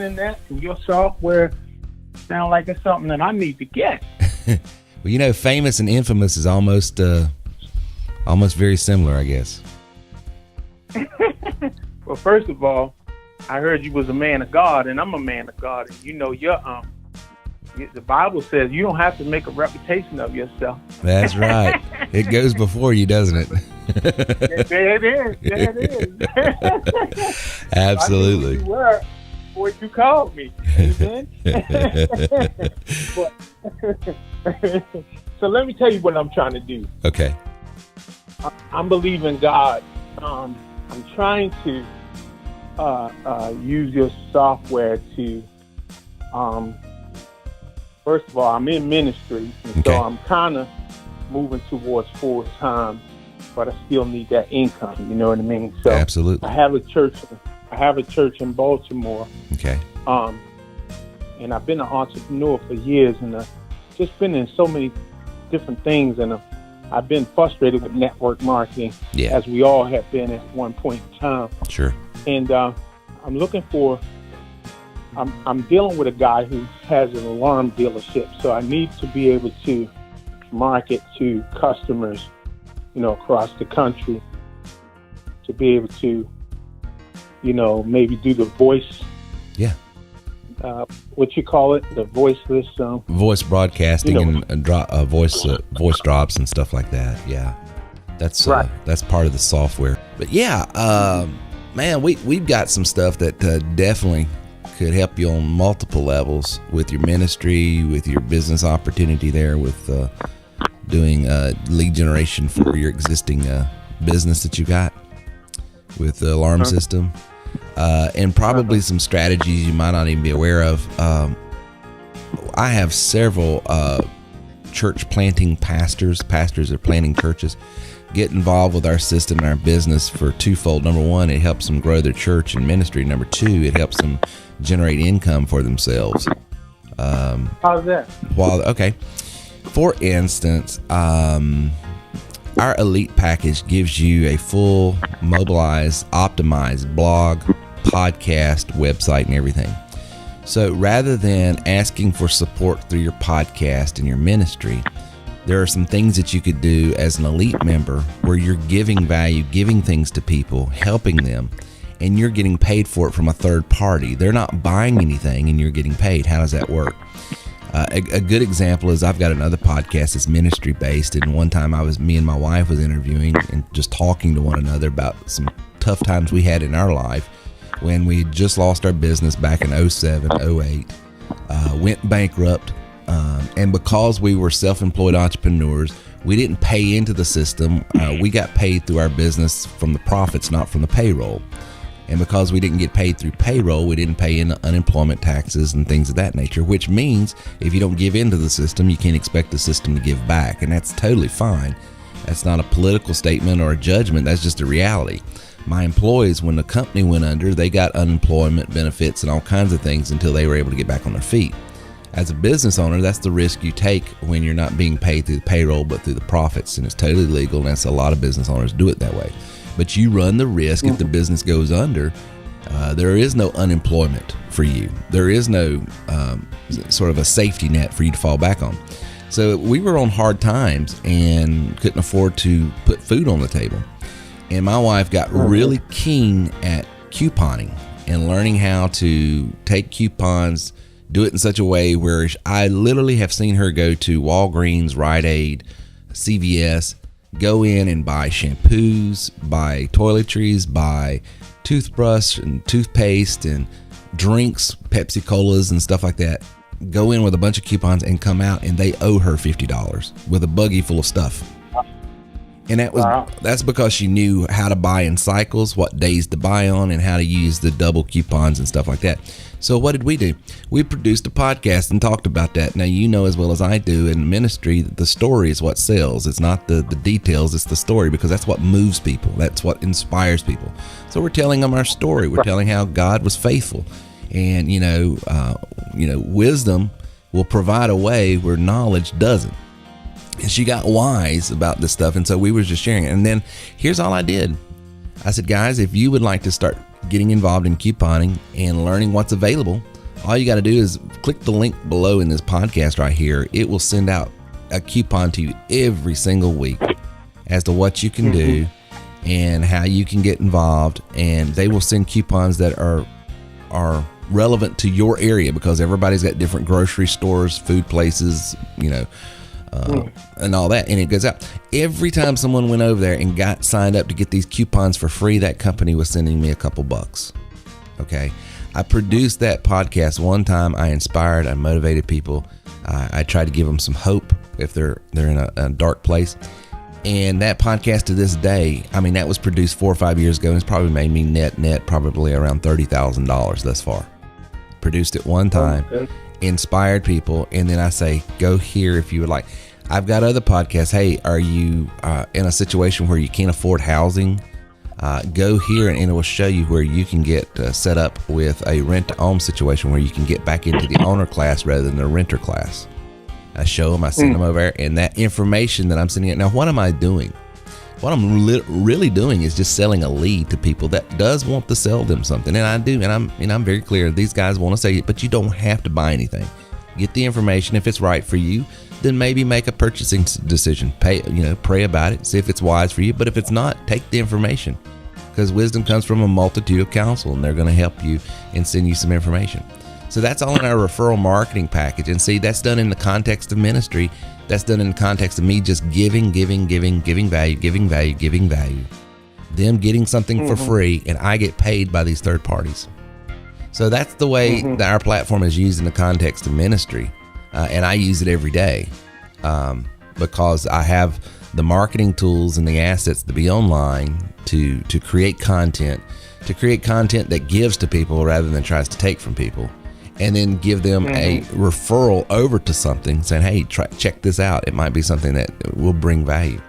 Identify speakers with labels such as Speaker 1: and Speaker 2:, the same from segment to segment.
Speaker 1: internet and your software sound like it's something that I need to get.
Speaker 2: Well, famous and infamous is almost very similar, I guess.
Speaker 1: Well, first of all, I heard you was a man of God, and I'm a man of God, and the Bible says you don't have to make a reputation of yourself.
Speaker 2: That's right. It goes before you, doesn't it?
Speaker 1: There it is.
Speaker 2: Absolutely.
Speaker 1: I knew who you were before you called me. Amen. So let me tell you what I'm trying to do.
Speaker 2: Okay.
Speaker 1: I'm believing God. I'm trying to use your software to, first of all, I'm in ministry, and
Speaker 2: okay.
Speaker 1: so I'm kind of moving towards full time, but I still need that income. You know what I mean? So
Speaker 2: absolutely.
Speaker 1: I have a church in Baltimore.
Speaker 2: Okay.
Speaker 1: And I've been an entrepreneur for years, and I've just been in so many different things, and I've been frustrated with network marketing, as we all have been at one point in time.
Speaker 2: Sure.
Speaker 1: And I'm looking for. I'm dealing with a guy who has an alarm dealership, so I need to be able to market to customers, across the country, to be able to, maybe do the voice.
Speaker 2: Yeah.
Speaker 1: What you call it? The voiceless.
Speaker 2: Voice broadcasting and voice drops and stuff like that. Yeah. That's
Speaker 1: right.
Speaker 2: That's part of the software. But yeah, man, we've got some stuff that definitely could help you on multiple levels with your ministry, with your business opportunity there, with doing lead generation for your existing business that you got with the alarm system, and probably some strategies you might not even be aware of. I have several church planting pastors that are planting churches get involved with our system and our business for twofold. Number one, it helps them grow their church and ministry. Number two, it helps them generate income for themselves.
Speaker 1: How's that?
Speaker 2: For instance, our elite package gives you a full mobilized, optimized blog, podcast, website, and everything. So rather than asking for support through your podcast and your ministry, there are some things that you could do as an elite member where you're giving value, giving things to people, helping them, and you're getting paid for it from a third party. They're not buying anything and you're getting paid. How does that work? A good example is I've got another podcast that's ministry based, and one time me and my wife was interviewing and just talking to one another about some tough times we had in our life when we just lost our business back in 07, 08, went bankrupt. And because we were self-employed entrepreneurs, we didn't pay into the system. We got paid through our business from the profits, not from the payroll. And because we didn't get paid through payroll, we didn't pay in unemployment taxes and things of that nature, which means if you don't give into the system, you can't expect the system to give back. And that's totally fine. That's not a political statement or a judgment. That's just a reality. My employees, when the company went under, they got unemployment benefits and all kinds of things until they were able to get back on their feet. As a business owner, that's the risk you take when you're not being paid through the payroll but through the profits, and it's totally legal, and that's a lot of business owners do it that way. But you run the risk if the business goes under. There is no unemployment for you. There is no sort of a safety net for you to fall back on. So we were on hard times and couldn't afford to put food on the table. And my wife got really keen at couponing and learning how to take coupons, do it in such a way where I literally have seen her go to Walgreens, Rite Aid, CVS, go in and buy shampoos, buy toiletries, buy toothbrush and toothpaste and drinks, Pepsi Colas and stuff like that. Go in with a bunch of coupons and come out and they owe her $50 with a buggy full of stuff. And that's because she knew how to buy in cycles, what days to buy on, and how to use the double coupons and stuff like that. So what did we do? We produced a podcast and talked about that. Now, you know as well as I do in ministry, the story is what sells. It's not the details, it's the story, because that's what moves people. That's what inspires people. So we're telling them our story. We're telling how God was faithful. And, wisdom will provide a way where knowledge doesn't. And she got wise about this stuff, and so we were just sharing it. And then here's all I did. I said, guys, if you would like to start getting involved in couponing and learning what's available, All you got to do is click the link below in this podcast right here. It will send out a coupon to you every single week as to what you can do and how you can get involved. And they will send coupons that are relevant to your area, because everybody's got different grocery stores, food places, and all that. And it goes out. Every time someone went over there and got signed up to get these coupons for free, that company was sending me a couple bucks. Okay. I produced that podcast one time. I inspired, I motivated people. I tried to give them some hope if they're in a dark place. And that podcast to this day, I mean, that was produced 4 or 5 years ago, and it's probably made me net probably around $30,000 thus far. Produced it one time, inspired people, and then I say, go here if you would like. I've got other podcasts. Hey, are you in a situation where you can't afford housing? Go here and it will show you where you can get set up with a rent-to-own situation where you can get back into the owner class rather than the renter class. I show them, I send them over there, and that information that I'm sending out. Now, what am I doing? What I'm really doing is just selling a lead to people that does want to sell them something, and I do, and I'm very clear. These guys want to sell it, but you don't have to buy anything. Get the information. If it's right for you, then maybe make a purchasing decision. Pray about it, see if it's wise for you. But if it's not, take the information, because wisdom comes from a multitude of counsel, and they're going to help you and send you some information. So that's all in our referral marketing package. And see, that's done in the context of ministry. That's done in the context of me just giving value. Them getting something for free, and I get paid by these third parties. So that's the way that our platform is used in the context of ministry. And I use it every day because I have the marketing tools and the assets to be online to create content that gives to people rather than tries to take from people. And then give them a referral over to something, saying, hey, check this out. It might be something that will bring value.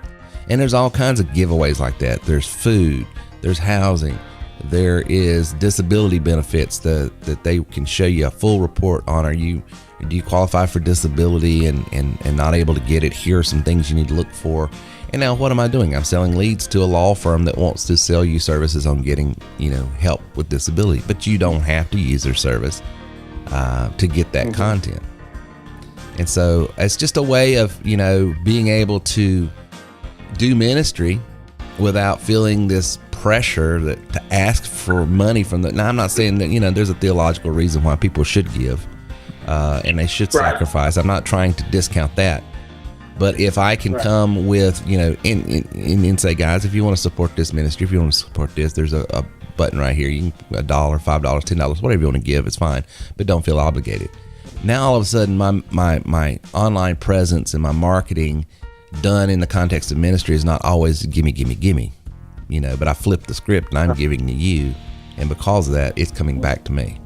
Speaker 2: And there's all kinds of giveaways like that. There's food, there's housing, there is disability benefits that they can show you a full report on. Do you qualify for disability and not able to get it? Here are some things you need to look for. And now what am I doing? I'm selling leads to a law firm that wants to sell you services on getting, help with disability. But you don't have to use their service to get that content. And so it's just a way of, being able to do ministry without feeling this pressure to ask for money from now, I'm not saying that, there's a theological reason why people should give and they should sacrifice. I'm not trying to discount that. But if I can come with, and say, guys, if you want to support this ministry, if you want to support this, there's a button right here. You can $1, $5, $10, whatever you want to give, it's fine. But don't feel obligated. Now all of a sudden my online presence and my marketing done in the context of ministry is not always gimme, but I flipped the script and I'm giving to you, and because of that, it's coming back to me.